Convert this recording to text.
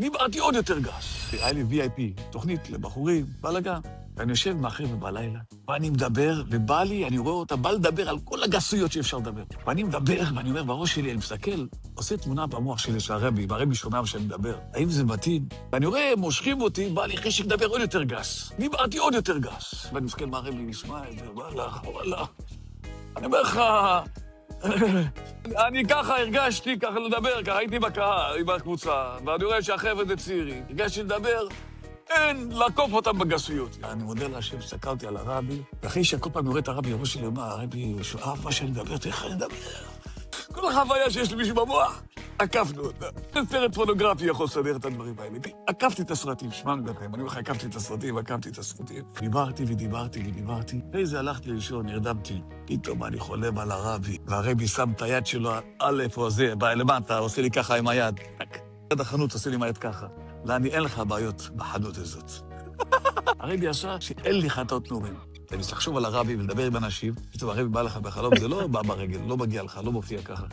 דיברתי עוד יותר גס. היה לי VIP, תוכנית לבחורים, בלגן. ואני יושב מאחר בלילה, ואני מדבר, ובא לי, אני רואה אותה, בא לדבר על כל הגסויות שאפשר לדבר. ואני מדבר, ואני אומר, בראש שלי, אני מסתכל, עושה תמונה במוח שלי של הרבי, והרבי שומע שאני מדבר. האם זה מתאים? ואני רואה, מושכים אותי, בא לי חשק לדבר עוד יותר גס. דיברתי עוד יותר גס. ואני מסתכל מה הרבי נשמע את זה, וואלה. אני אומר לך, אני ככה הרגשתי, ככה לדבר, ככה הייתי בקהל, בקבוצה, ואני רואה שהחבר'ה זה צעירים. הרגשתי לדבר, אין, לעקוף אותם בגסויות. אני מודה להשם, הסתכלתי על הרבי, ואחרי שכל פעם אני רואה את הרבי, הראש שלי אומר, הרבי, הוא שואב מה שאני מדבר, איך אני מדבר? כל החוויה שיש למישהו במוח, עקפנו אותה. סרט פורנוגרפי יכול לסדר את הדברים האלה. עקפתי את הסרטים, שמע מדברים, אני אומר לך, עקפתי את הסרטים. דיברתי, אחרי זה הלכתי לישון, נרדמתי. פתאום אני חולם על הרבי, והרבי שם את היד שלו על איפה זה, למטה, עושה לי ככה עם היד. עד החנות עושה לי עם היד ככה. אין לך בעיות בחנות הזאת. הרבי עשה שאין לי חטאות נעורים. אתה צריך לחשוב על הרבי ולדבר עם אנשים, פתאום הרבי בא לך בחלום, זה לא בא ברגל, לא מגיע לך, לא מופיע ככה.